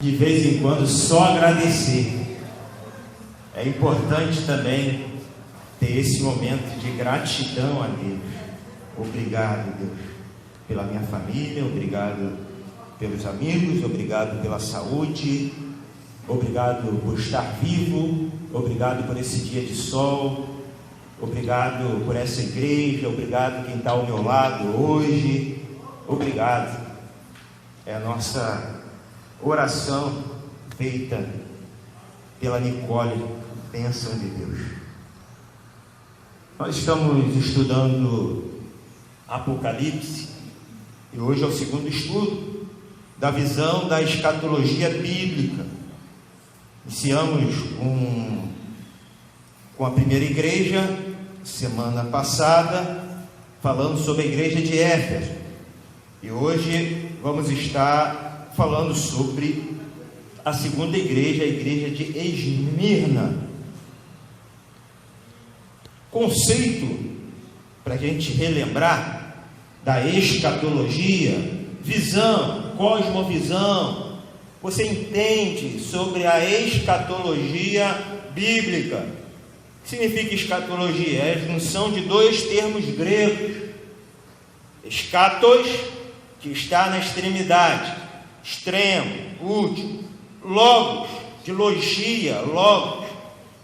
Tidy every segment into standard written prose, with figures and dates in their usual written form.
de vez em quando só agradecer. É importante também ter esse momento de gratidão a Deus. Obrigado, Deus, pela minha família, obrigado pelos amigos, obrigado pela saúde, obrigado por estar vivo, obrigado por esse dia de sol, obrigado por essa igreja, obrigado quem está ao meu lado hoje, obrigado. É a nossa oração feita pela Nicole, bênção de Deus. Nós estamos estudando Apocalipse e hoje é o segundo estudo da visão da escatologia bíblica. Iniciamos com a primeira igreja semana passada, falando sobre a igreja de Éfeso, e hoje vamos estar falando sobre a segunda igreja, a igreja de Esmirna. Conceito para a gente relembrar da escatologia, visão, cosmovisão. Você entende sobre a escatologia bíblica? O que significa escatologia? É a junção de dois termos gregos: escatos, que está na extremidade, extremo, último; logos, de logia, logos,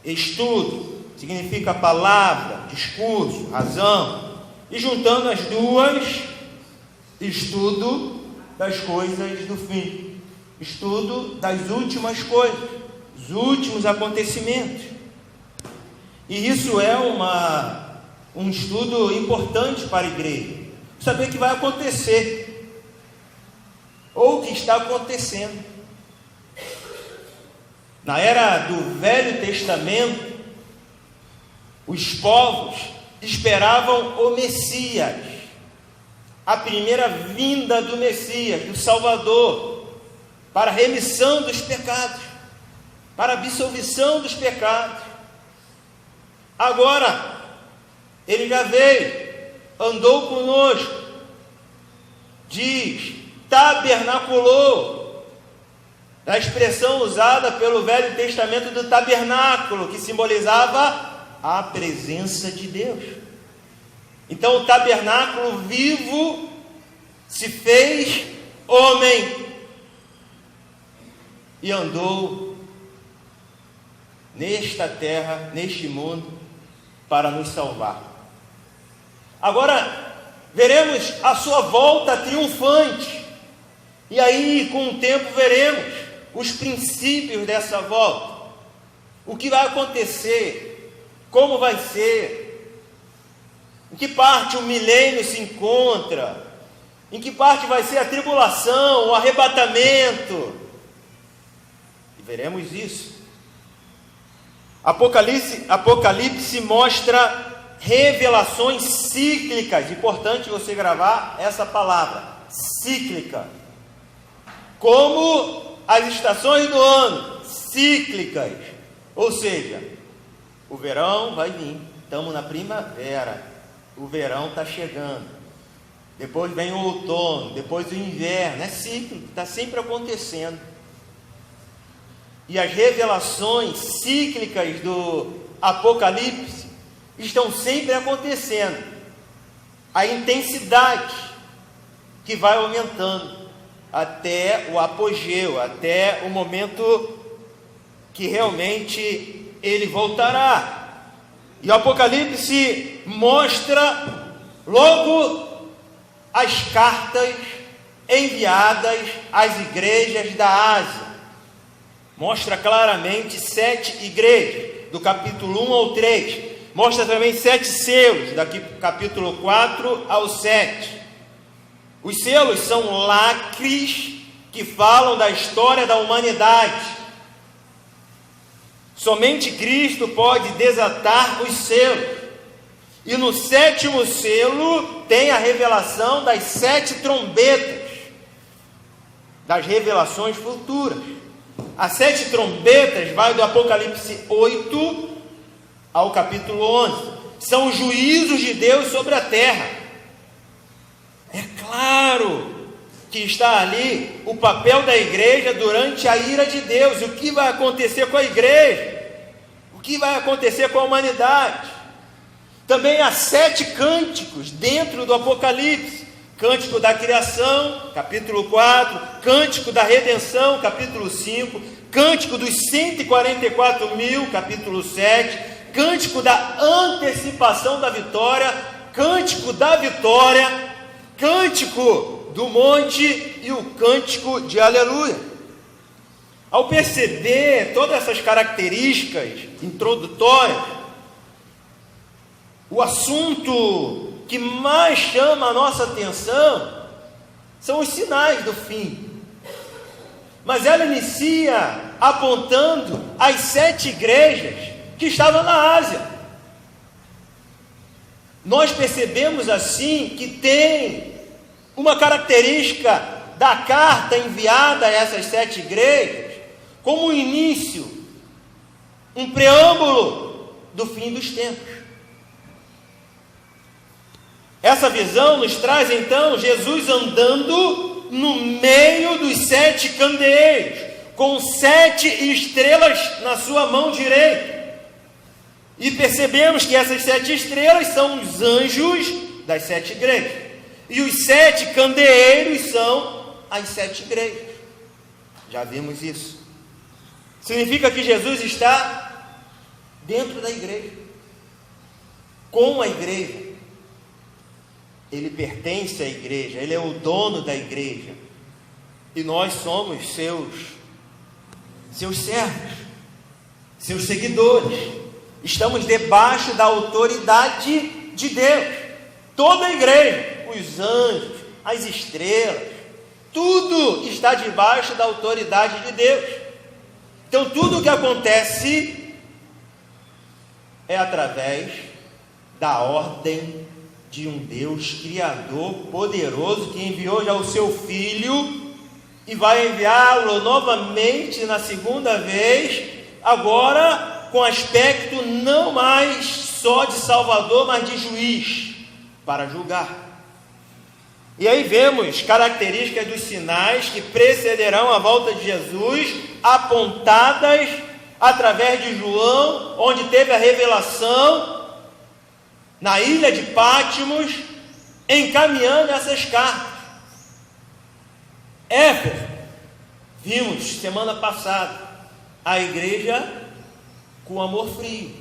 estudo, significa palavra, discurso, razão, e juntando as duas, estudo das coisas do fim, estudo das últimas coisas, os últimos acontecimentos. E isso é um estudo importante para a igreja, saber o que vai acontecer, ou o que está acontecendo. Na era do Velho Testamento, os povos esperavam o Messias, a primeira vinda do Messias, do Salvador, para a remissão dos pecados, para a absolvição dos pecados. Agora, ele já veio, andou conosco, diz, tabernaculou, a expressão usada pelo Velho Testamento do tabernáculo, que simbolizava a presença de Deus. Então o tabernáculo vivo se fez homem e andou nesta terra, neste mundo, para nos salvar. Agora veremos a sua volta triunfante, e aí com o tempo veremos os princípios dessa volta, o que vai acontecer, como vai ser, em que parte o milênio se encontra, em que parte vai ser a tribulação, o arrebatamento, e veremos isso. Apocalipse mostra revelações cíclicas, importante você gravar essa palavra, cíclica, como as estações do ano, cíclicas, ou seja, o verão vai vir, estamos na primavera, o verão está chegando, depois vem o outono, depois o inverno, é cíclico, está sempre acontecendo. E as revelações cíclicas do Apocalipse estão sempre acontecendo, a intensidade que vai aumentando até o apogeu, até o momento que realmente ele voltará. E o Apocalipse mostra logo as cartas enviadas às igrejas da Ásia. Mostra claramente 7 igrejas, do capítulo 1 ao 3. Mostra também 7 selos, daqui capítulo 4 ao 7. Os selos são lacres que falam da história da humanidade. Somente Cristo pode desatar os selos. E no 7º selo tem a revelação das 7 trombetas, das revelações futuras. As 7 trombetas vai do Apocalipse 8 ao capítulo 11. São os juízos de Deus sobre a terra. É claro que está ali o papel da igreja durante a ira de Deus. O que vai acontecer com a igreja? O que vai acontecer com a humanidade? Também há 7 cânticos dentro do Apocalipse. Cântico da criação, capítulo 4, cântico da redenção, capítulo 5, cântico dos 144 mil, capítulo 7, cântico da antecipação da vitória, cântico da vitória, cântico do monte e o cântico de aleluia. Ao perceber todas essas características introdutórias, o assunto que mais chama a nossa atenção são os sinais do fim. Mas ela inicia apontando as 7 igrejas que estavam na Ásia. Nós percebemos assim que tem uma característica da carta enviada a essas 7 igrejas como um início, um preâmbulo do fim dos tempos. Essa visão nos traz então Jesus andando no meio dos 7 candeeiros, com 7 estrelas na sua mão direita. E percebemos que essas 7 estrelas são os anjos das 7 igrejas. E os 7 candeeiros são as 7 igrejas. Já vimos isso. Significa que Jesus está dentro da igreja, com a igreja. Ele pertence à igreja, ele é o dono da igreja. E nós somos seus servos, seus seguidores. Estamos debaixo da autoridade de Deus. Toda a igreja, os anjos, as estrelas, tudo está debaixo da autoridade de Deus. Então tudo o que acontece é através da ordem de um Deus criador poderoso, que enviou já o seu Filho e vai enviá-lo novamente na segunda vez, agora com aspecto não mais só de Salvador, mas de juiz, para julgar. E aí vemos características dos sinais que precederão a volta de Jesus, apontadas através de João, onde teve a revelação na ilha de Pátimos, encaminhando essas cartas. Éfeso, vimos semana passada, a igreja com amor frio.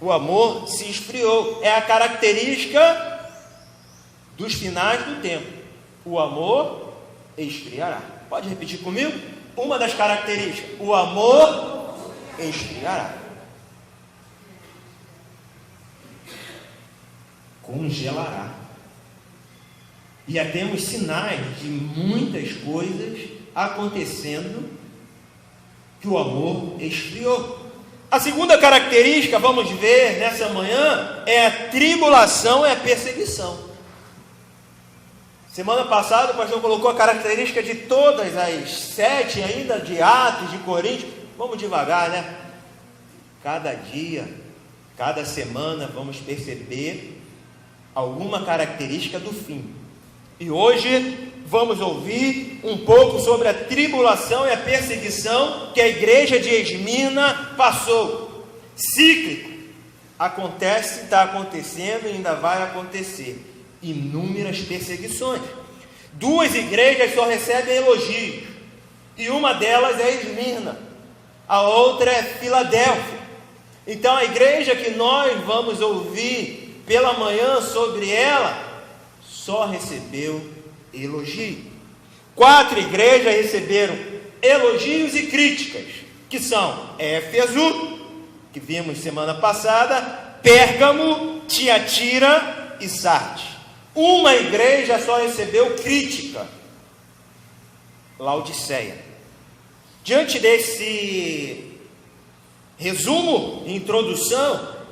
O amor se esfriou. É a característica dos finais do tempo. O amor esfriará. Pode repetir comigo? Uma das características: o amor esfriará. Congelará. E já temos sinais de muitas coisas acontecendo que o amor esfriou. A segunda característica, vamos ver nessa manhã, é a tribulação e a perseguição. Semana passada o pastor colocou a característica de todas as 7 ainda de Atos, de Coríntios. Vamos devagar, né? Cada dia, cada semana vamos perceber alguma característica do fim. E hoje vamos ouvir um pouco sobre a tribulação e a perseguição que a igreja de Esmirna passou. Cíclico. Acontece, está acontecendo e ainda vai acontecer. Inúmeras perseguições. 2 igrejas só recebem elogios. E uma delas é Esmirna. A outra é Filadélfia. Então a igreja que nós vamos ouvir pela manhã sobre ela, só recebeu elogio. 4 igrejas receberam elogios e críticas, que são Éfeso, que vimos semana passada, Pérgamo, Tiatira e Sardes. Uma igreja só recebeu crítica, Laodiceia. Diante desse resumo, introdução,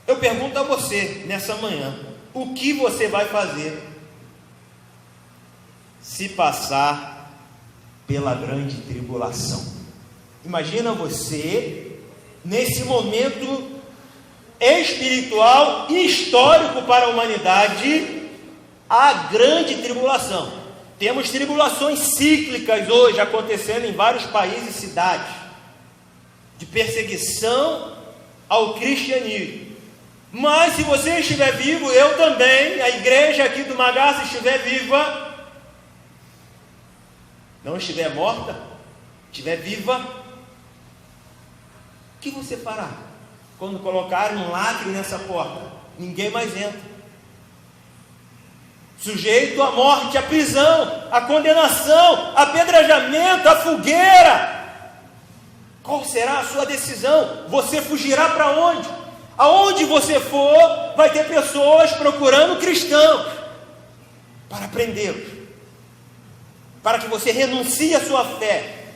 eu pergunto a você nessa manhã: o que você vai fazer se passar pela grande tribulação? Imagina você nesse momento espiritual e histórico para a humanidade, a grande tribulação. Temos tribulações cíclicas hoje acontecendo em vários países e cidades, de perseguição ao cristianismo. Mas se você estiver vivo, eu também, a igreja aqui do Magá, se estiver viva, não estiver morta, estiver viva, o que você fará? Quando colocarem um lacre nessa porta, ninguém mais entra. Sujeito à morte, à prisão, à condenação, a apedrejamento, à fogueira. Qual será a sua decisão? Você fugirá para onde? Aonde você for, vai ter pessoas procurando cristãos para prendê-los, para que você renuncie à sua fé,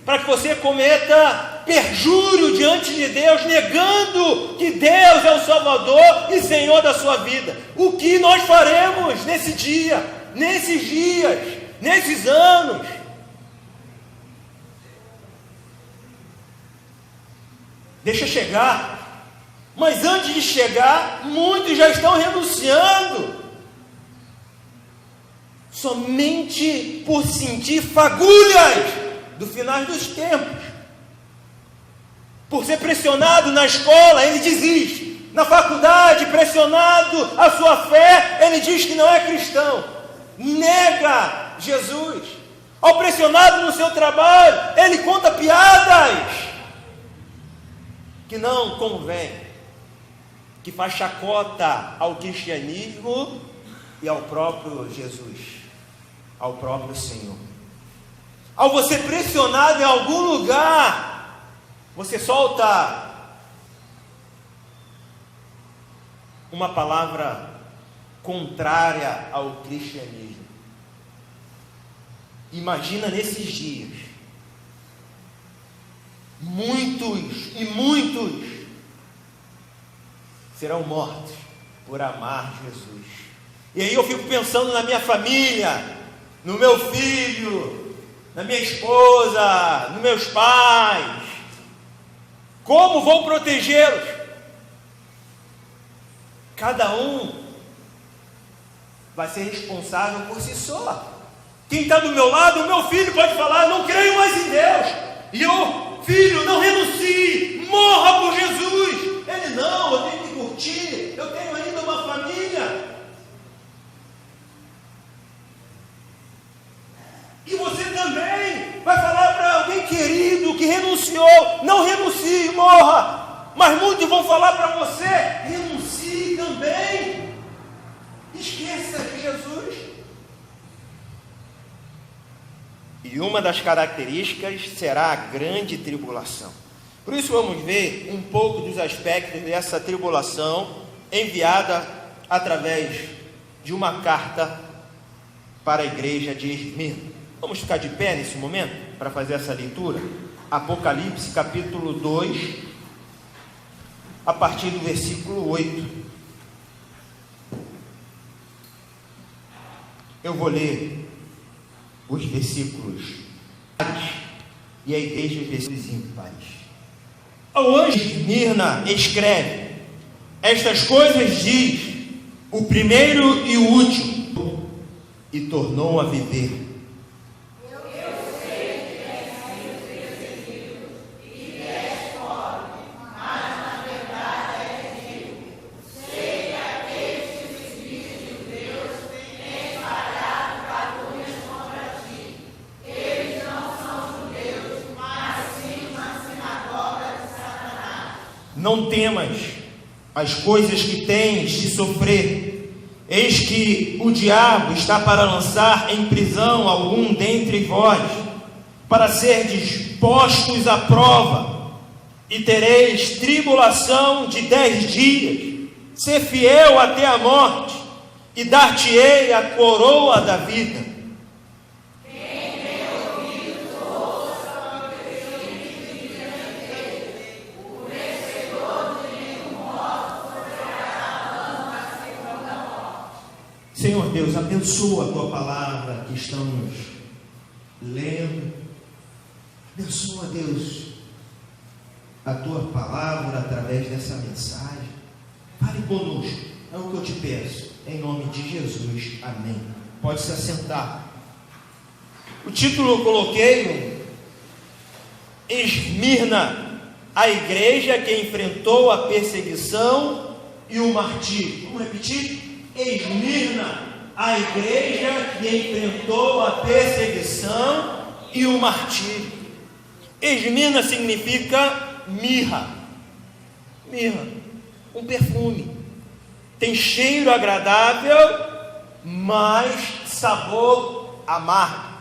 para que você cometa perjúrio diante de Deus, negando que Deus é o Salvador e Senhor da sua vida. O que nós faremos nesse dia, nesses dias, nesses anos? Deixa chegar. Mas antes de chegar, muitos já estão renunciando, somente por sentir fagulhas do final dos tempos, por ser pressionado na escola, ele desiste, na faculdade, pressionado a sua fé, ele diz que não é cristão, nega Jesus. Ao pressionado no seu trabalho, ele conta piadas que não convém, que faz chacota ao cristianismo e ao próprio Jesus, ao próprio Senhor. Ao você pressionado em algum lugar, você solta uma palavra contrária ao cristianismo. Imagina nesses dias, muitos serão mortos por amar Jesus. E aí eu fico pensando na minha família, no meu filho, na minha esposa, nos meus pais. Como vou protegê-los? Cada um vai ser responsável por si só. Quem está do meu lado, o meu filho pode falar: não creio mais em Deus. E eu, filho, não renuncie, morra por Jesus. Ele: não, eu tenho que curtir, eu tenho ainda uma família. E você também vai falar para alguém querido que renunciou: não renuncie, morra. Mas muitos vão falar para você: renuncie também, esqueça de Jesus. E uma das características será a grande tribulação. Por isso vamos ver um pouco dos aspectos dessa tribulação enviada através de uma carta para a igreja de Esmirna. Vamos ficar de pé nesse momento para fazer essa leitura? Apocalipse capítulo 2, a partir do versículo 8. Eu vou ler os versículos pares e a igreja os versículos ímpares. Ao anjo de Esmirna escreve: estas coisas diz o primeiro e o último, e tornou a viver. Não temas as coisas que tens de sofrer. Eis que o diabo está para lançar em prisão algum dentre vós, para serdes postos à prova, e tereis tribulação de 10 dias. Ser fiel até a morte, e dar-te-ei a coroa da vida. Senhor Deus, abençoa a Tua palavra que estamos lendo. Abençoa, Deus, a Tua palavra através dessa mensagem. Fale conosco, é o que eu te peço, em nome de Jesus, amém. Pode se assentar. O título eu coloquei: Esmirna, a igreja que enfrentou a perseguição e o martírio. Vamos repetir? Esmirna, a igreja que enfrentou a perseguição e o martírio. Esmirna significa mirra. Mirra, um perfume. Tem cheiro agradável, mas sabor amargo.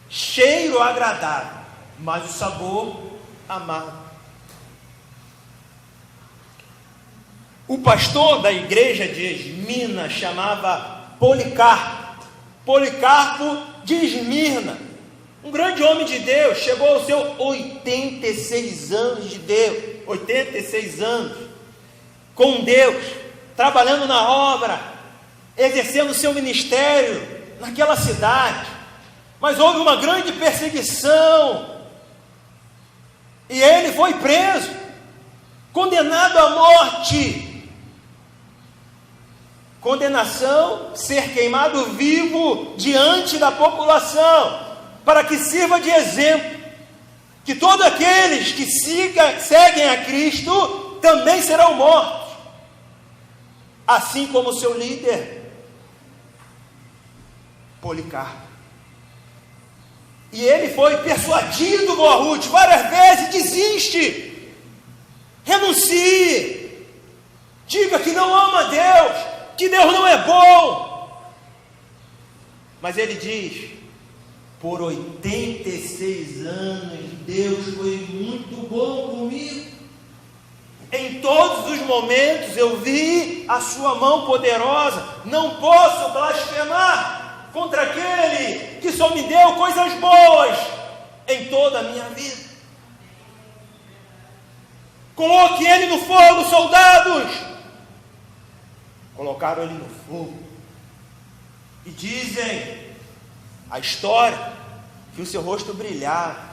Cheiro agradável, mas o sabor amargo. O pastor da igreja de Esmirna chamava Policarpo. Policarpo de Esmirna, um grande homem de Deus, chegou aos seus 86 anos de Deus, 86 anos, com Deus, trabalhando na obra, exercendo o seu ministério naquela cidade. Mas houve uma grande perseguição, e ele foi preso, condenado à morte. Condenação, ser queimado vivo diante da população, para que sirva de exemplo, que todos aqueles que seguem a Cristo também serão mortos, assim como seu líder, Policarpo. E ele foi persuadido, boa Ruth, várias vezes: desiste, renuncie, diga que não ama Deus, que Deus não é bom. Mas ele diz: por 86 anos Deus foi muito bom comigo. Em todos os momentos eu vi a sua mão poderosa. Não posso blasfemar contra aquele que só me deu coisas boas em toda a minha vida. Coloque ele no fogo, soldados. Colocaram ele no fogo. E dizem a história que o seu rosto brilhava.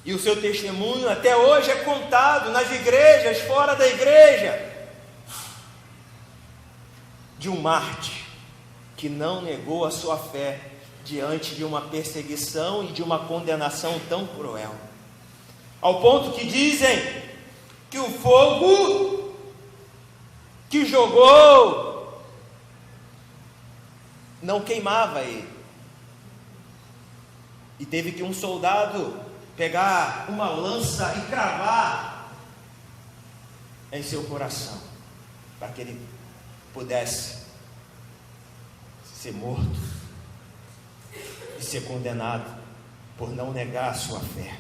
E o seu testemunho até hoje é contado nas igrejas, fora da igreja, de um mártir que não negou a sua fé diante de uma perseguição e de uma condenação tão cruel, ao ponto que dizem que o fogo que jogou não queimava ele, e teve que um soldado pegar uma lança e cravar em seu coração, para que ele pudesse ser morto e ser condenado por não negar a sua fé.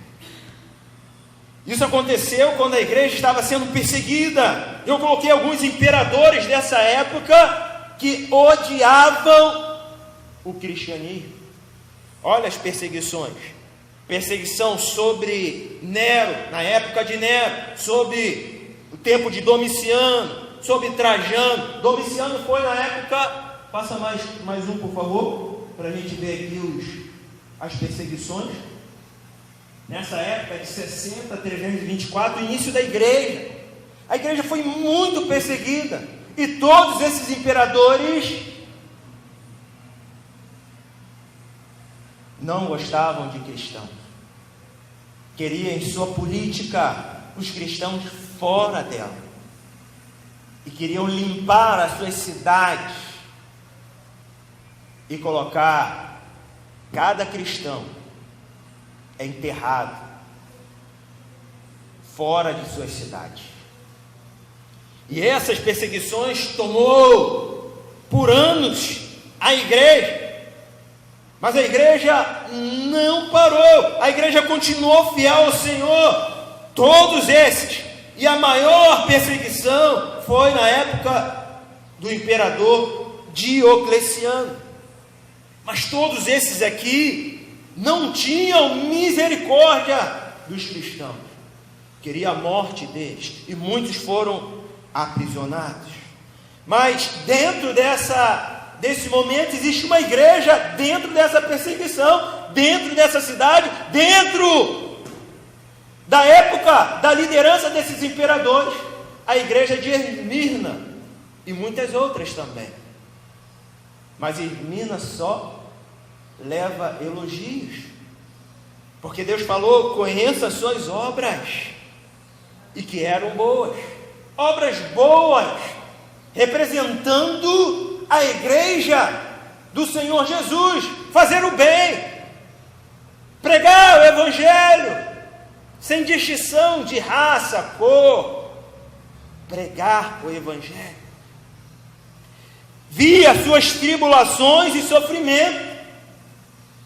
Isso aconteceu quando a igreja estava sendo perseguida. Eu coloquei alguns imperadores dessa época que odiavam o cristianismo. Olha as perseguições. Perseguição sobre Nero, na época de Nero, sobre o tempo de Domiciano, sobre Trajano. Domiciano foi na época... Passa mais um, por favor, para a gente ver aqui as perseguições. Nessa época de 60 a 324, início da igreja. A igreja foi muito perseguida. E todos esses imperadores não gostavam de cristãos. Queriam em sua política os cristãos fora dela. E queriam limpar as suas cidades e colocar cada cristão enterrado fora de suas cidades. E essas perseguições tomou por anos a igreja, mas a igreja não parou, a igreja continuou fiel ao Senhor. Todos esses, e a maior perseguição foi na época do imperador Diocleciano. Mas todos esses aqui não tinham misericórdia dos cristãos, queria a morte deles, e muitos foram aprisionados. Mas dentro desse momento existe uma igreja, dentro dessa perseguição, dentro dessa cidade, dentro da época da liderança desses imperadores, a igreja de Esmirna e muitas outras também. Mas Esmirna só leva elogios, porque Deus falou: conheça as suas obras, e que eram boas, obras boas, representando a igreja do Senhor Jesus, fazer o bem, pregar o evangelho, sem distinção de raça, cor, pregar o evangelho. Vi as suas tribulações e sofrimento.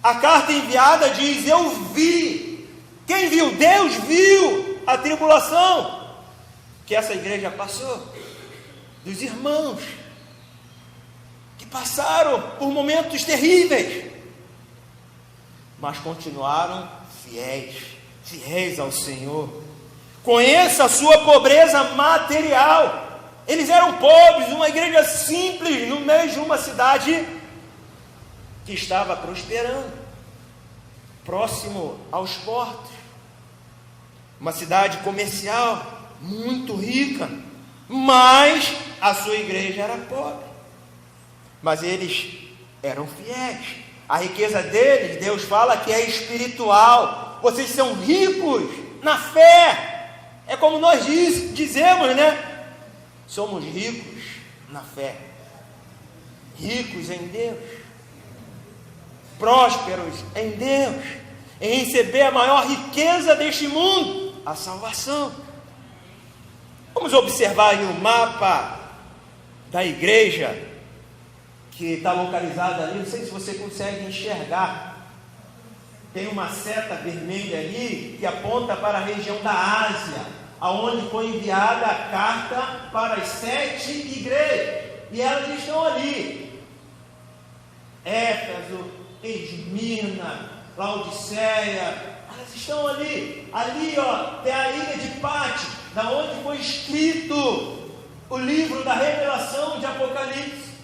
A carta enviada diz: eu vi. Quem viu? Deus viu a tribulação que essa igreja passou, dos irmãos que passaram por momentos terríveis, mas continuaram fiéis ao Senhor. Conheça a sua pobreza material. Eles eram pobres, uma igreja simples, no meio de uma cidade que estava prosperando, próximo aos portos, uma cidade comercial, muito rica, mas a sua igreja era pobre, mas eles eram fiéis. A riqueza deles, Deus fala que é espiritual. Vocês são ricos na fé. É como nós dizemos, né? Somos ricos na fé, ricos em Deus, prósperos em Deus, em receber a maior riqueza deste mundo, a salvação. Vamos observar aí o mapa da igreja, que está localizada ali. Não sei se você consegue enxergar. Tem uma seta vermelha ali que aponta para a região da Ásia, aonde foi enviada a carta para as 7 igrejas, e elas estão ali: Éfeso, Esmirna, Laodiceia. Elas estão ali. Ali, ó, tem a ilha de Pátio, da onde foi escrito o livro da Revelação de Apocalipse,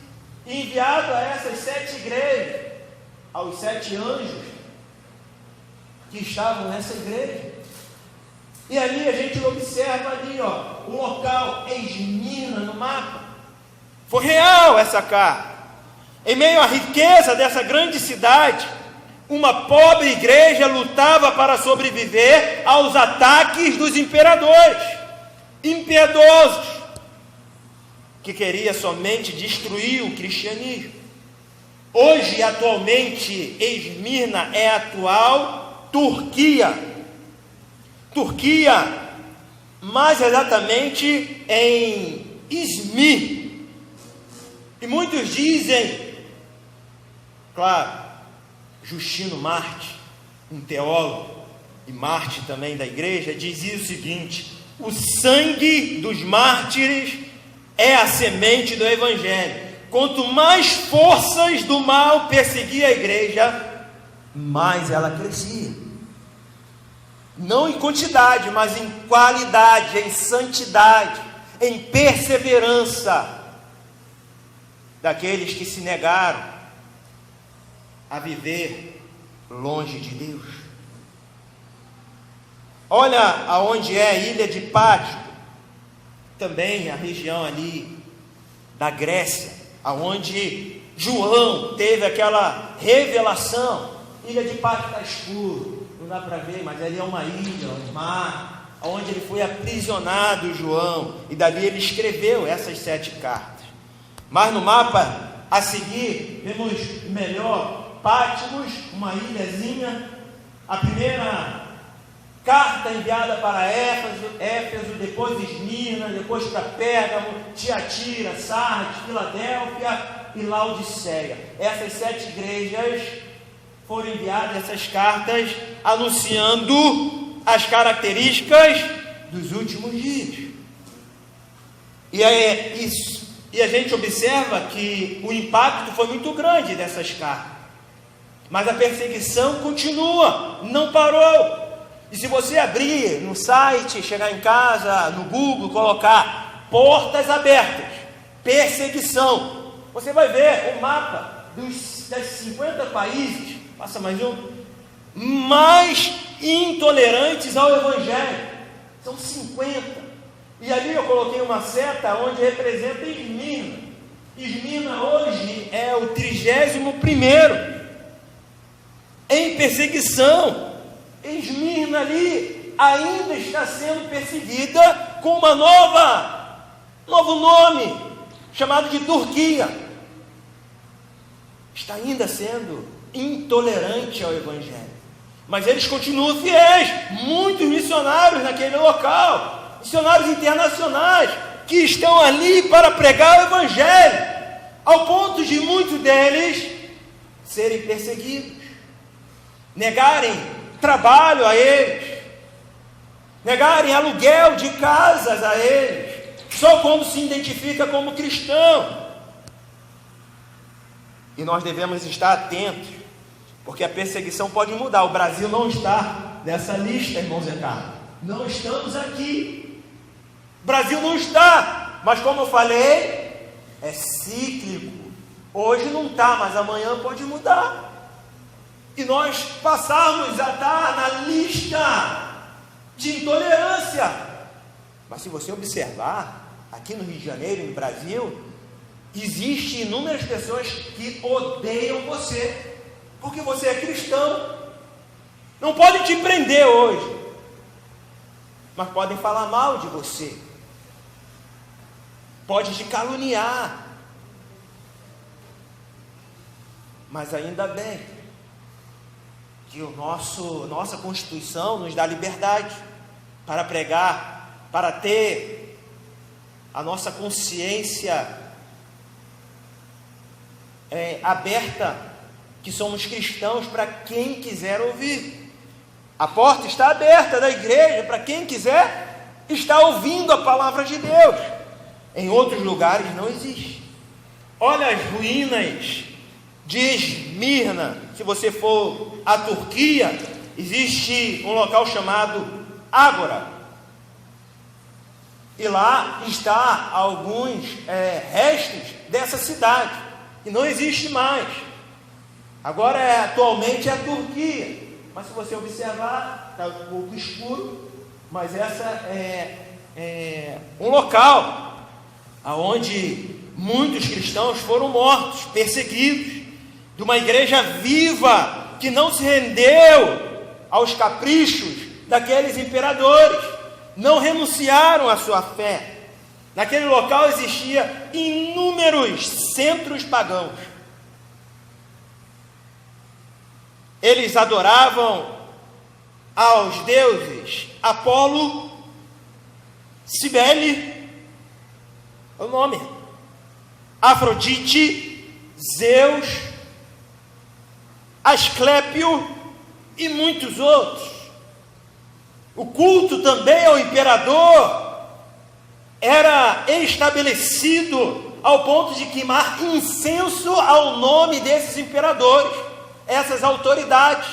enviado a essas 7 igrejas, aos 7 anjos que estavam nessa igreja. E ali a gente observa ali, ó, o local, Esmirna no mapa. Foi real essa carta. Em meio à riqueza dessa grande cidade, uma pobre igreja lutava para sobreviver aos ataques dos imperadores impiedosos, que queria somente destruir o cristianismo. Hoje, atualmente, Esmirna é a atual Turquia, mais exatamente em Izmir. E muitos dizem, claro, Justino Marte, um teólogo e Marte também da igreja, dizia o seguinte: o sangue dos mártires é a semente do evangelho. Quanto mais forças do mal perseguia a igreja, mais ela crescia. Não em quantidade, mas em qualidade, em santidade, em perseverança daqueles que se negaram a viver longe de Deus. Olha aonde é a ilha de Pátio, também a região ali da Grécia, aonde João teve aquela revelação. Ilha de Pátio está escuro, não dá para ver, mas ali é uma ilha, um mar, onde ele foi aprisionado, João, e dali ele escreveu essas 7 cartas. Mas no mapa a seguir, vemos melhor Patmos, uma ilhazinha. A primeira carta enviada para Éfeso, depois Esmirna, depois para Pérgamo, Tiatira, Sardes, Filadélfia e Laodiceia. Essas 7 igrejas foram enviadas essas cartas anunciando as características dos últimos dias. E é isso. E a gente observa que o impacto foi muito grande dessas cartas. Mas a perseguição continua, não parou. E se você abrir no site, chegar em casa, no Google, colocar portas abertas, perseguição, você vai ver o mapa das 50 países, passa mais um, mais intolerantes ao evangelho. São 50. E ali eu coloquei uma seta onde representa Esmirna. Esmirna hoje é o 31º em perseguição. Esmirna ali ainda está sendo perseguida com novo nome, chamado de Turquia. Está ainda sendo intolerante ao Evangelho. Mas eles continuam fiéis. Muitos missionários naquele local, missionários internacionais, que estão ali para pregar o Evangelho, ao ponto de muitos deles serem perseguidos, negarem trabalho a eles, negarem aluguel de casas a eles, só quando se identifica como cristão. E nós devemos estar atentos, porque a perseguição pode mudar. O Brasil não está nessa lista, irmãos e caros. Não estamos aqui. O Brasil não está. Mas como eu falei, é cíclico. Hoje não está, mas amanhã pode mudar. E nós passarmos a estar na lista de intolerância. Mas se você observar, aqui no Rio de Janeiro, no Brasil, existem inúmeras pessoas que odeiam você, porque você é cristão. Não podem te prender hoje, mas podem falar mal de você, pode te caluniar. Mas ainda bem que nossa Constituição nos dá liberdade para pregar, para ter a nossa consciência aberta, que somos cristãos, para quem quiser ouvir. A porta está aberta da igreja para quem quiser estar ouvindo a palavra de Deus. Em outros lugares não existe. Olha as ruínas de Esmirna. Se você for à Turquia, existe um local chamado Ágora, e lá está alguns restos dessa cidade, que não existe mais. Agora atualmente é a Turquia, mas se você observar, está um pouco escuro, mas essa é um local onde muitos cristãos foram mortos, perseguidos, de uma igreja viva que não se rendeu aos caprichos daqueles imperadores, não renunciaram à sua fé. Naquele local existia inúmeros centros pagãos. Eles adoravam aos deuses Apolo, Cibele, é o nome, Afrodite, Zeus, Asclépio e muitos outros. O culto também ao imperador era estabelecido ao ponto de queimar incenso ao nome desses imperadores, essas autoridades,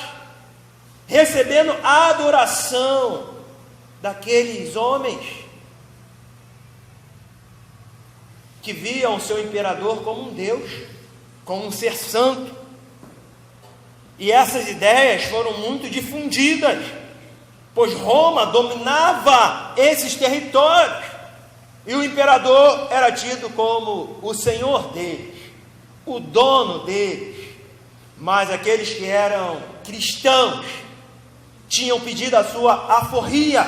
recebendo a adoração daqueles homens que viam o seu imperador como um Deus, como um ser santo. E essas ideias foram muito difundidas, pois Roma dominava esses territórios, e o imperador era tido como o senhor deles, o dono deles. Mas aqueles que eram cristãos tinham pedido a sua aforria.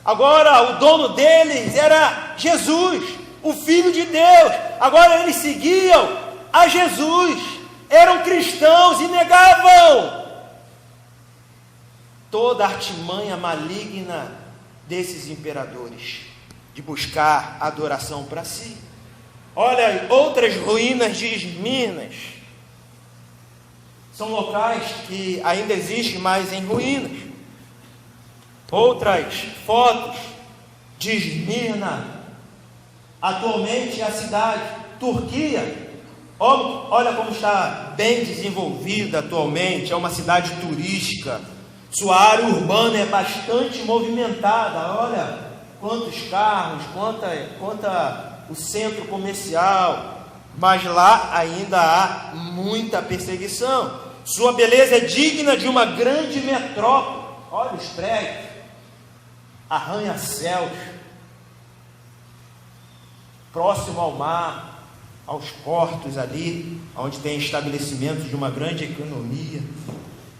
Agora o dono deles era Jesus, o Filho de Deus. Agora eles seguiam a Jesus, eram cristãos e negavam toda a artimanha maligna desses imperadores de buscar adoração para si. Olha, outras ruínas de Esmirna. São locais que ainda existem, mas em ruínas. Outras fotos de Esmirna. Atualmente a cidade, Turquia, olha como está bem desenvolvida atualmente. É uma cidade turística. Sua área urbana é bastante movimentada. Olha quantos carros, quanta o centro comercial. Mas lá ainda há muita perseguição. Sua beleza é digna de uma grande metrópole. Olha os prédios, arranha-céus, próximo ao mar, aos portos ali, onde tem estabelecimentos de uma grande economia.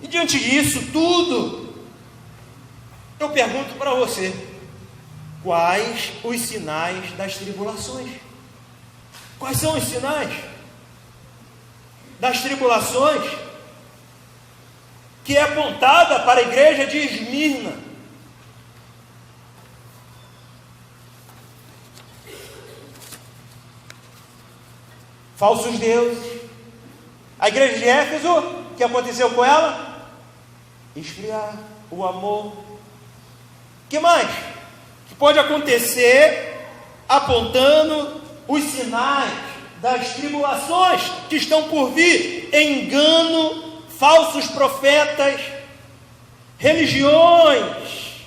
E diante disso tudo, eu pergunto para você: quais os sinais das tribulações? Quais são os sinais das tribulações que é apontada para a igreja de Esmirna? Falsos deuses. A igreja de Éfeso, o que aconteceu com ela? Esfriar o amor. O que mais que pode acontecer apontando os sinais das tribulações que estão por vir? Engano, falsos profetas, religiões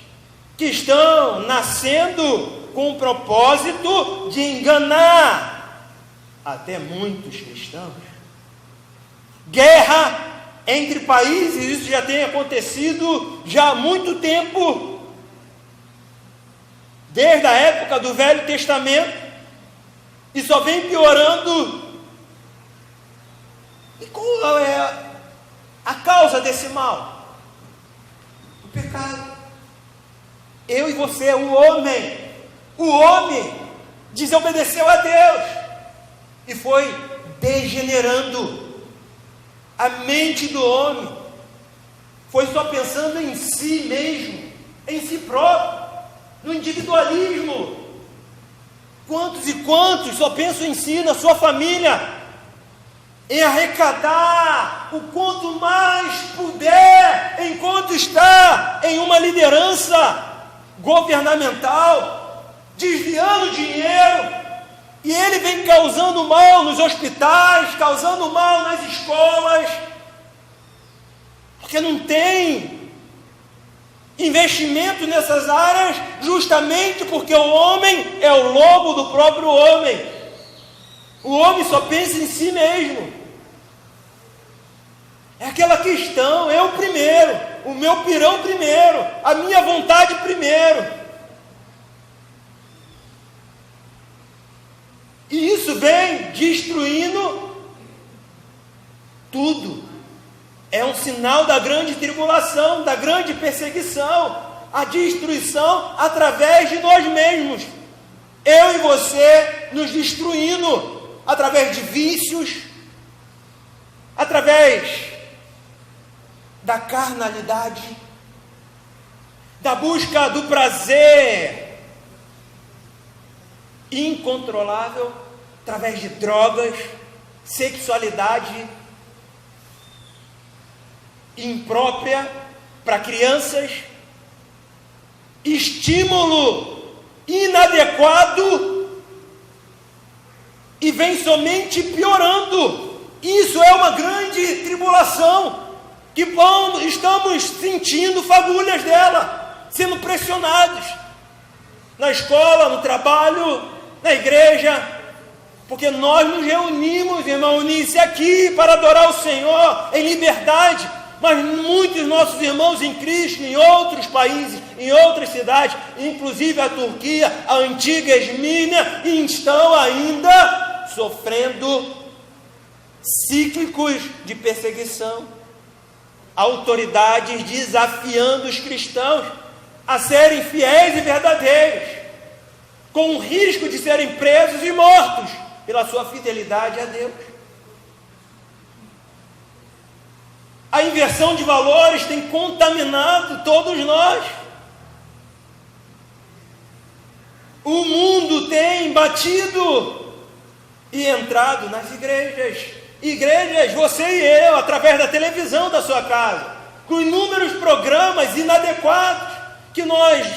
que estão nascendo com o propósito de enganar até muitos cristãos. Guerra entre países, isso já tem acontecido já há muito tempo, desde a época do Velho Testamento, e só vem piorando. E qual é a causa desse mal? O pecado. Eu e você, o homem desobedeceu a Deus e foi degenerando a mente do homem, foi só pensando em si mesmo, em si próprio, no individualismo. Quantos e quantos só pensam em si, na sua família, em arrecadar o quanto mais puder, enquanto está em uma liderança governamental, desviando dinheiro. E ele vem causando mal nos hospitais, causando mal nas escolas, porque não tem investimento nessas áreas, justamente porque o homem é o lobo do próprio homem. O homem só pensa em si mesmo. É aquela questão: eu primeiro, o meu pirão primeiro, a minha vontade primeiro. E isso vem destruindo tudo. É um sinal da grande tribulação, da grande perseguição, a destruição através de nós mesmos. Eu e você nos destruindo através de vícios, através da carnalidade, da busca do prazer incontrolável, através de drogas, sexualidade imprópria para crianças, estímulo inadequado, e vem somente piorando. Isso é uma grande tribulação que estamos sentindo fagulhas dela, sendo pressionados na escola, no trabalho, na igreja, porque nós nos reunimos, irmão Unice, aqui para adorar o Senhor em liberdade, mas muitos nossos irmãos em Cristo, em outros países, em outras cidades, inclusive a Turquia, a antiga Esmirna, estão ainda sofrendo cíclicos de perseguição, autoridades desafiando os cristãos a serem fiéis e verdadeiros, com o risco de serem presos e mortos pela sua fidelidade a Deus. A inversão de valores tem contaminado todos nós. O mundo tem batido e entrado nas igrejas. Igrejas, você e eu, através da televisão da sua casa, com inúmeros programas inadequados que nós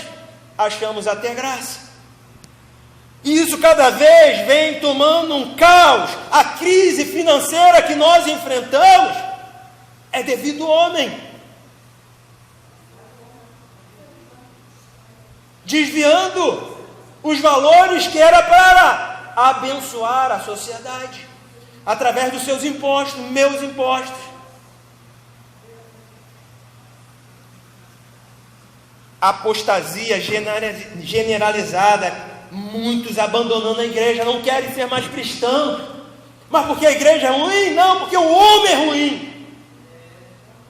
achamos até graça. E isso cada vez vem tomando um caos. A crise financeira que nós enfrentamos é devido ao homem, desviando os valores que era para abençoar a sociedade, através dos seus impostos, meus impostos. Apostasia generalizada, muitos abandonando a igreja, não querem ser mais cristãos. Mas porque a igreja é ruim? Não, porque o homem é ruim.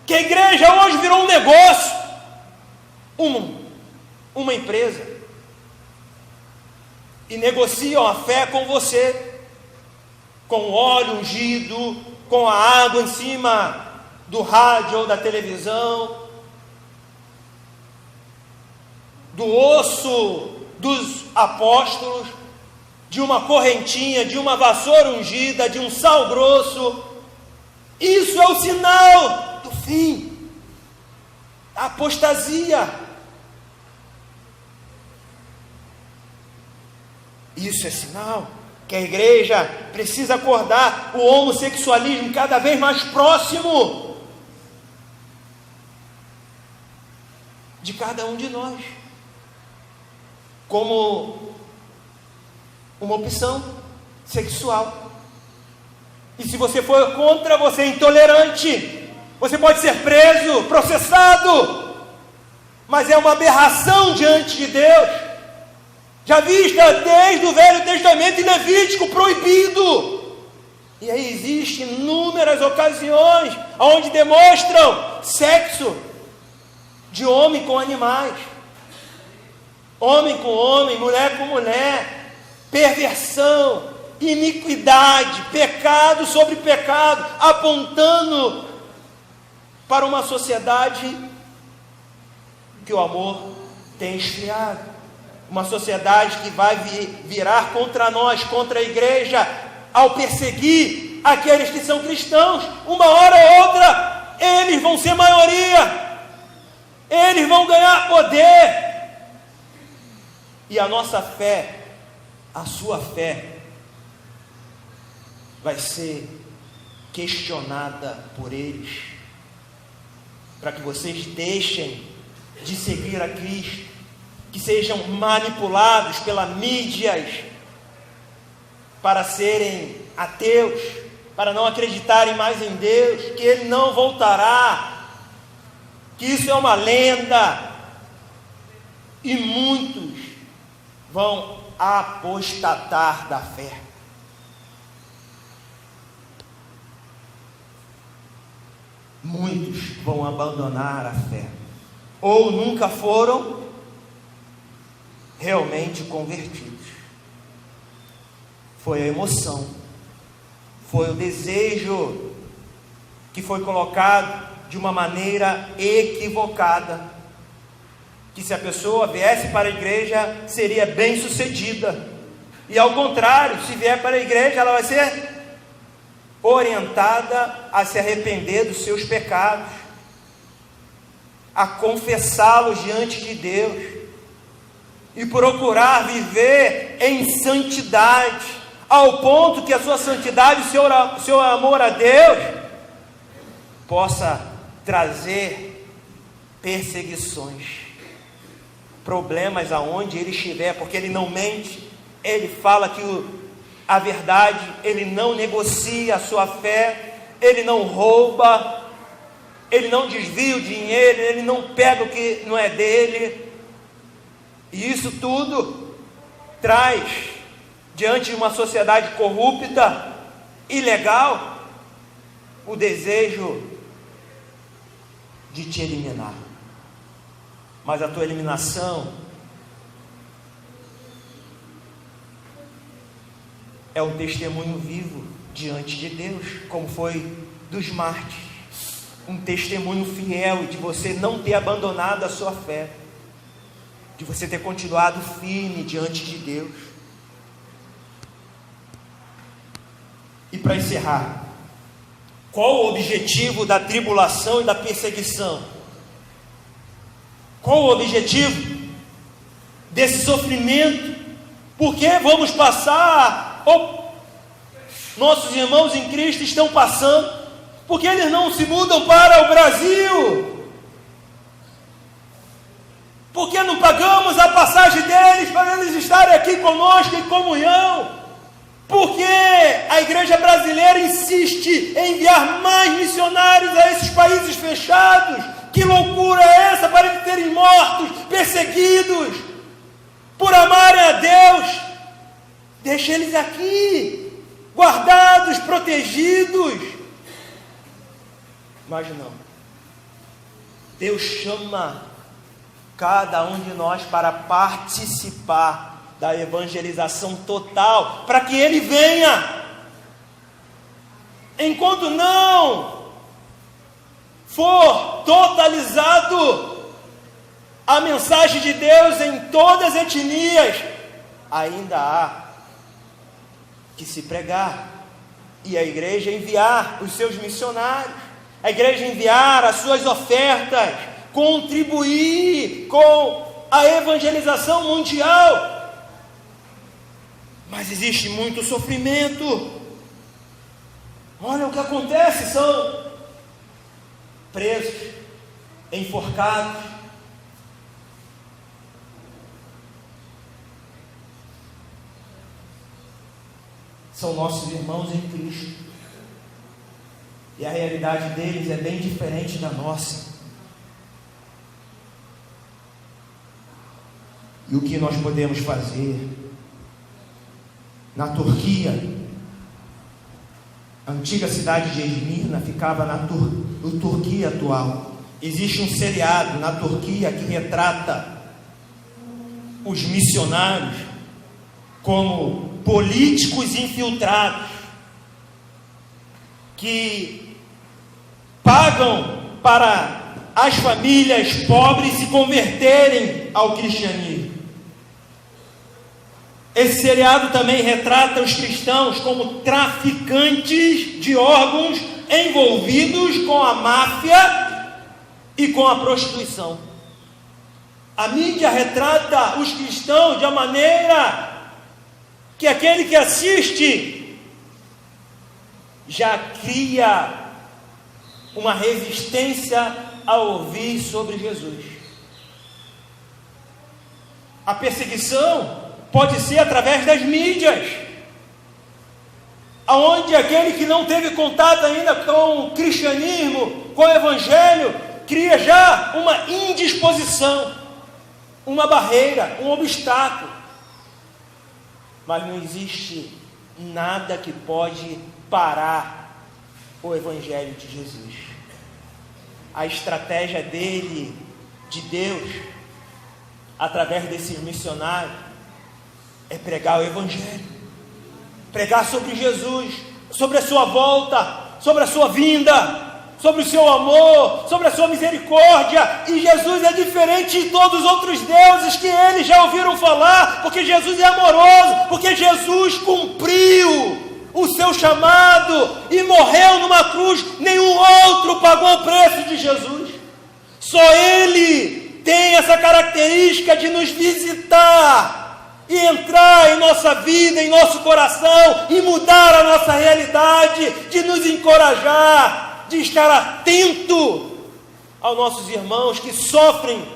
Que a igreja hoje virou um negócio, uma empresa, e negociam a fé com você, com o óleo ungido, com a água em cima do rádio ou da televisão, do osso dos apóstolos, de uma correntinha, de uma vassoura ungida, de um sal grosso. Isso é o sinal do fim, a apostasia. Isso é sinal que a igreja precisa acordar o homossexualismo cada vez mais próximo de cada um de nós, como uma opção sexual. E se você for contra, você é intolerante, você pode ser preso, processado, mas é uma aberração diante de Deus, já vista desde o Velho Testamento e Levítico, proibido. E aí existem inúmeras ocasiões onde demonstram sexo de homem com animais, homem com homem, mulher com mulher, perversão, iniquidade, pecado sobre pecado, apontando para uma sociedade que o amor tem esfriado, uma sociedade que vai virar contra nós, contra a igreja, ao perseguir aqueles que são cristãos. Uma hora ou outra, eles vão ser maioria, eles vão ganhar poder, e a nossa fé, a sua fé, vai ser questionada por eles, para que vocês deixem de seguir a Cristo, que sejam manipulados pelas mídias para serem ateus, para não acreditarem mais em Deus, que Ele não voltará, que isso é uma lenda, e muitos vão apostatar da fé. Muitos vão abandonar a fé, ou nunca foram realmente convertidos. Foi a emoção, foi o desejo que foi colocado de uma maneira equivocada, que se a pessoa viesse para a igreja seria bem sucedida, e ao contrário, se vier para a igreja ela vai ser orientada a se arrepender dos seus pecados, a confessá-los diante de Deus e procurar viver em santidade, ao ponto que a sua santidade, o seu amor a Deus possa trazer perseguições, problemas aonde ele estiver, porque ele não mente, ele fala a verdade, ele não negocia a sua fé, ele não rouba, ele não desvia o dinheiro, ele não pega o que não é dele. E isso tudo traz, diante de uma sociedade corrupta, ilegal, o desejo de te eliminar. Mas a tua eliminação é um testemunho vivo diante de Deus, como foi dos mártires, um testemunho fiel de você não ter abandonado a sua fé, de você ter continuado firme diante de Deus. E para encerrar, qual o objetivo da tribulação e da perseguição? Qual o objetivo desse sofrimento? Por que vamos passar, ou nossos irmãos em Cristo estão passando? Porque eles não se mudam para o Brasil? Porque não pagamos a passagem deles para eles estarem aqui conosco em comunhão? Porque a igreja brasileira insiste em enviar mais missionários a esses países fechados? Que loucura é essa para eles serem mortos, perseguidos, por amarem a Deus? Deixa eles aqui, guardados, protegidos. Mas não. Deus chama cada um de nós para participar da evangelização total, para que Ele venha. Enquanto não for totalizado a mensagem de Deus em todas as etnias, ainda há que se pregar, e a igreja enviar os seus missionários, a igreja enviar as suas ofertas, contribuir com a evangelização mundial. Mas existe muito sofrimento. Olha o que acontece, são presos, enforcados, são nossos irmãos em Cristo, e a realidade deles é bem diferente da nossa. E o que nós podemos fazer? Na Turquia, a antiga cidade de Esmirna ficava no Turquia atual. Existe um seriado na Turquia que retrata os missionários como políticos infiltrados que pagam para as famílias pobres se converterem ao cristianismo. Esse seriado também retrata os cristãos como traficantes de órgãos envolvidos com a máfia e com a prostituição. A mídia retrata os cristãos de uma maneira que aquele que assiste já cria uma resistência a ouvir sobre Jesus. A perseguição pode ser através das mídias, aonde aquele que não teve contato ainda com o cristianismo, com o evangelho, cria já uma indisposição, uma barreira, um obstáculo. Mas não existe nada que pode parar o evangelho de Jesus. A estratégia dele, de Deus, através desses missionários, é pregar o evangelho, pregar sobre Jesus, sobre a sua volta, sobre a sua vinda, sobre o seu amor, sobre a sua misericórdia. E Jesus é diferente de todos os outros deuses que eles já ouviram falar, porque Jesus é amoroso, porque Jesus cumpriu o seu chamado e morreu numa cruz. Nenhum outro pagou o preço de Jesus. Só Ele tem essa característica de nos visitar e entrar em nossa vida, em nosso coração, e mudar a nossa realidade, de nos encorajar, de estar atento aos nossos irmãos que sofrem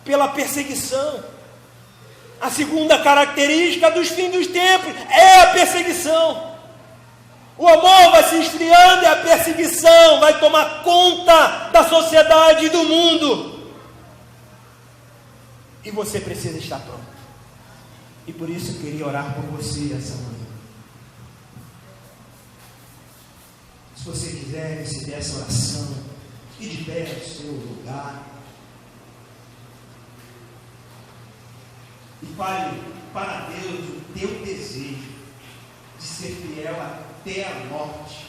pela perseguição. A segunda característica dos fins dos tempos é a perseguição. O amor vai se esfriando e a perseguição vai tomar conta da sociedade e do mundo. E você precisa estar pronto. E por isso eu queria orar por você essa manhã. Se você quiser receber essa oração, fique de pé no seu lugar. E fale para Deus o teu desejo de ser fiel até a morte.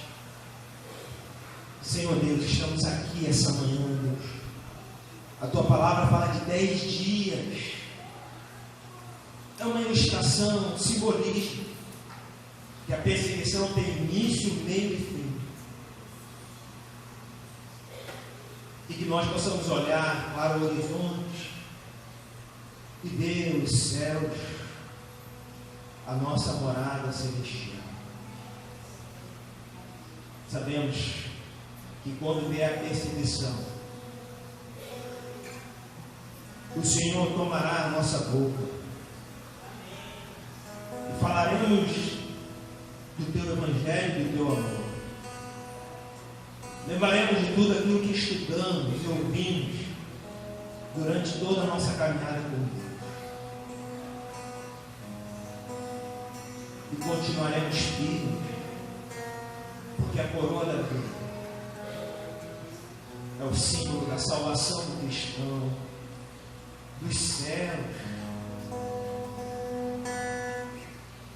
Senhor Deus, estamos aqui essa manhã, Deus. A tua palavra fala de 10 dias. É uma ilustração, um simbolismo, que a perseguição tem início, meio e fim. E que nós possamos olhar para o horizonte e ver os céus, a nossa morada celestial. Sabemos que quando vier a perseguição, o Senhor tomará a nossa boca e falaremos do teu evangelho, do teu amor. Lembraremos de tudo aquilo que estudamos e ouvimos durante toda a nossa caminhada com Deus. E continuaremos firmes, porque a coroa da vida é o símbolo da salvação do cristão, dos céus.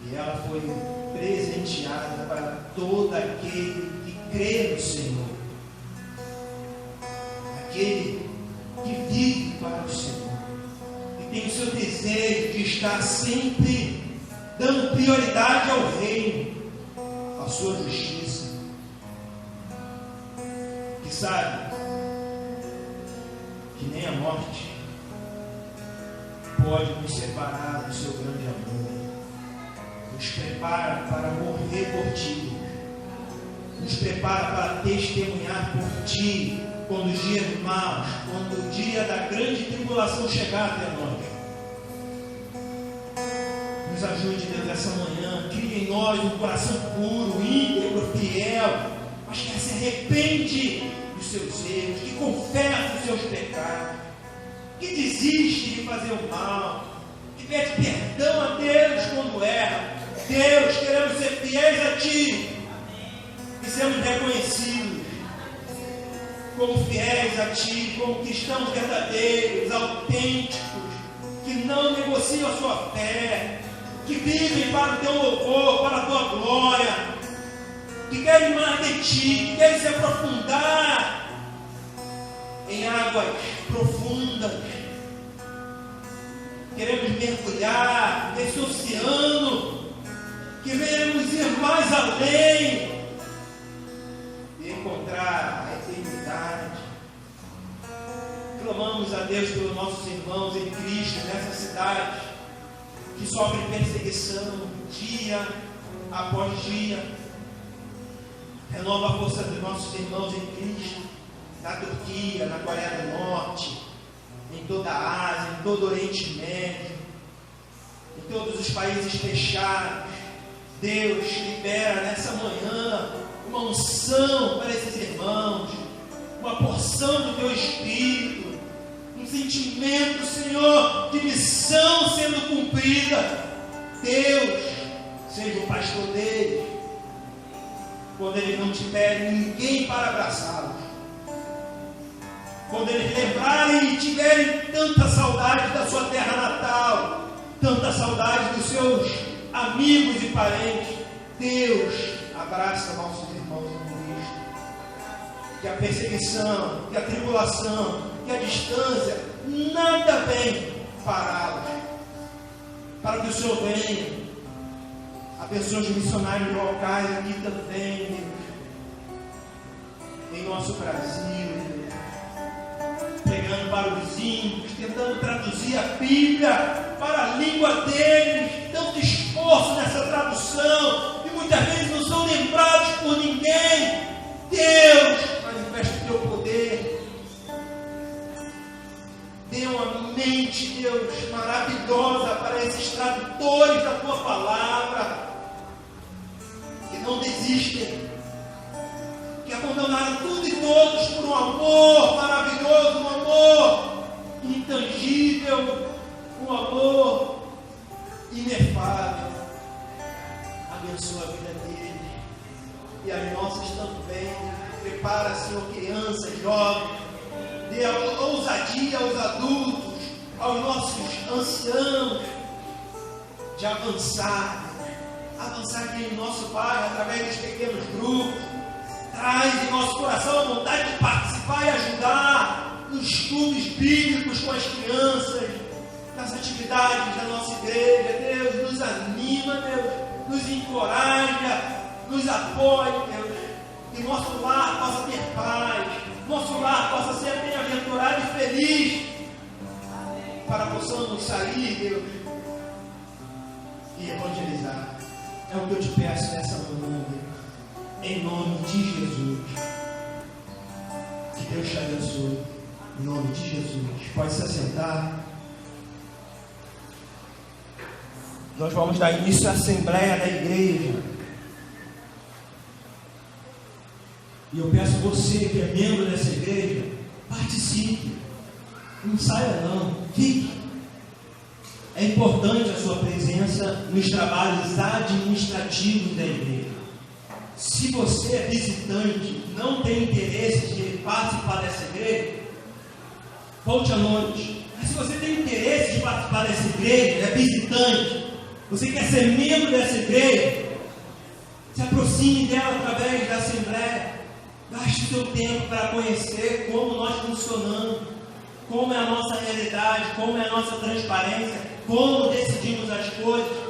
E ela foi presenteada para todo aquele que crê no Senhor, aquele que vive para o Senhor, que tem o seu desejo de estar sempre dando prioridade ao reino, à sua justiça, que sabe que nem a morte pode nos separar do seu grande amor. Nos prepara para morrer por ti, nos prepara para testemunhar por ti quando os dias maus, quando o dia da grande tribulação chegar até nós. Nos ajude, Deus, essa manhã. Crie em nós um coração puro, íntegro, fiel, mas que se arrepende dos seus erros, que confessa os seus pecados, que desiste de fazer o mal, que pede perdão a Deus quando erra. Deus, queremos ser fiéis a Ti e sermos reconhecidos como fiéis a Ti, como cristãos verdadeiros, autênticos, que não negociam a sua fé, que vivem para o Teu louvor, para a Tua glória, que querem mais de Ti, que querem se aprofundar em águas profundas. Queremos mergulhar nesse oceano, queremos ir mais além e encontrar a eternidade. Clamamos a Deus pelos nossos irmãos em Cristo nessa cidade que sofrem perseguição dia após dia. Renova a força dos nossos irmãos em Cristo na Turquia, na Coreia do Norte, em toda a Ásia, em todo o Oriente Médio, em todos os países fechados. Deus, libera nessa manhã uma unção para esses irmãos, uma porção do Teu Espírito, um sentimento, Senhor, de missão sendo cumprida. Deus, seja o pastor deles, quando eles não tiverem ninguém para abraçá-los, quando eles lembrarem e tiverem tanta saudade da sua terra natal, tanta saudade dos seus amigos e parentes. Deus, abraça nossos irmãos em Cristo. Que a perseguição, que a tribulação, que a distância nada vem pará-los, para que o Senhor venha. Abençoe os missionários locais aqui também, Deus, em nosso Brasil, Deus, pregando para os índios, tentando traduzir a Bíblia para a língua deles, tanto esforço nessa tradução, e muitas vezes não são lembrados por ninguém. Deus, manifesta o Teu poder. Dê uma mente, Deus, maravilhosa para esses tradutores da Tua palavra, que não desistem, que abandonaram tudo e todos por um amor maravilhoso, um amor intangível, um amor inefável. Abençoa a vida deles e as nossas também. Prepara, Senhor, crianças, jovens, dê ousadia aos adultos, aos nossos anciãos, de avançar aqui em nosso bairro, através dos pequenos grupos. Traz em nosso coração a vontade de participar e ajudar nos clubes bíblicos com as crianças, nas atividades da nossa igreja. Deus, nos anima, Deus, nos encoraja, nos apoia, Deus, que nosso lar possa ter paz, nosso lar possa ser bem-aventurado e feliz, para possamos sair, Deus, e evangelizar. É o que eu te peço nessa manhã, Deus, em nome de Jesus. Que Deus te abençoe, em nome de Jesus. Pode se assentar. Nós vamos dar início à Assembleia da Igreja. E eu peço a você que é membro dessa igreja, participe. Não saia não, fique. É importante a sua presença nos trabalhos administrativos da igreja. Se você é visitante, não tem interesse de participar dessa igreja, volte à noite. Mas se você tem interesse de participar dessa igreja, é visitante, você quer ser membro dessa igreja, se aproxime dela através da Assembleia. Gaste o seu tempo para conhecer como nós funcionamos, como é a nossa realidade, como é a nossa transparência, como decidimos as coisas.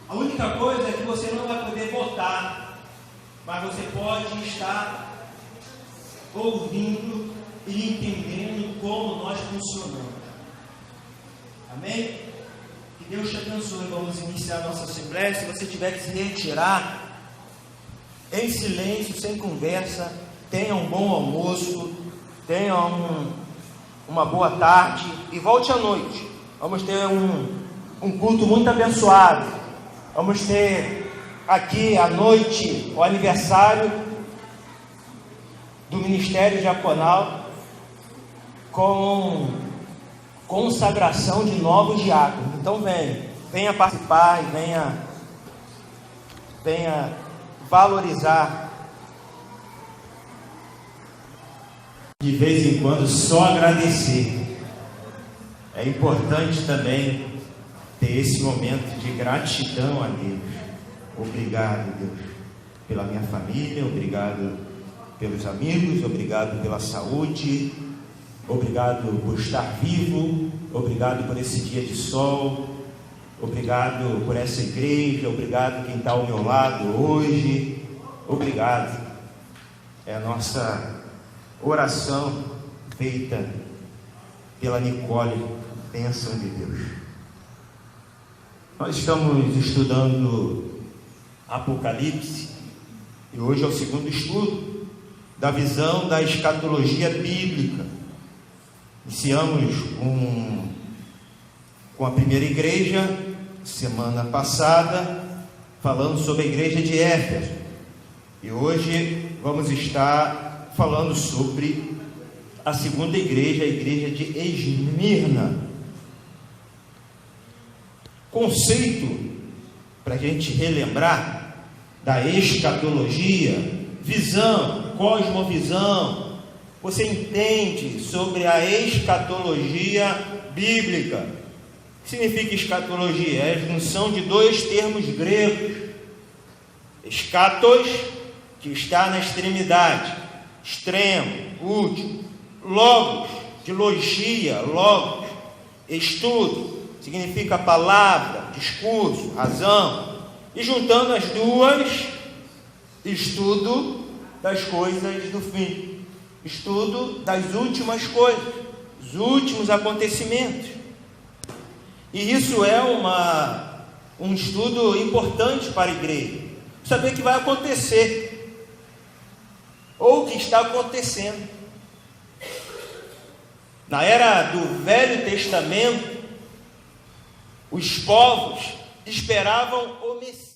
A única coisa é que você não vai poder votar, mas você pode estar ouvindo e entendendo como nós funcionamos. Amém? Que Deus te abençoe. Vamos iniciar a nossa assembleia. Se você tiver que se retirar, em silêncio, sem conversa, tenha um bom almoço, tenha uma boa tarde e volte à noite. Vamos ter um culto muito abençoado. Vamos ter aqui à noite o aniversário do Ministério Diaconal com consagração de novos diáconos. Então venha participar e venha valorizar. De vez em quando só agradecer. É importante também ter esse momento de gratidão a Deus. Obrigado, Deus, pela minha família, obrigado pelos amigos, obrigado pela saúde, obrigado por estar vivo, obrigado por esse dia de sol, obrigado por essa igreja, obrigado quem está ao meu lado hoje, obrigado. É a nossa oração feita pela Nicole, bênção de Deus. Nós estamos estudando Apocalipse e hoje é o segundo estudo da visão da escatologia bíblica. Iniciamos com a primeira igreja semana passada, falando sobre a igreja de Éfeso, e hoje vamos estar falando sobre a segunda igreja, a igreja de Esmirna. Conceito para a gente relembrar da escatologia, visão, cosmovisão. Você entende sobre a escatologia bíblica? O que significa escatologia? É a junção de dois termos gregos: escatos, que está na extremidade, extremo, último; logos, de logia, logos, estudo, significa palavra, discurso, razão, e juntando as duas, estudo das coisas do fim, estudo das últimas coisas, os últimos acontecimentos. E isso é um estudo importante para a igreja, saber o que vai acontecer, ou o que está acontecendo. Na era do Velho Testamento, os povos esperavam o Messias.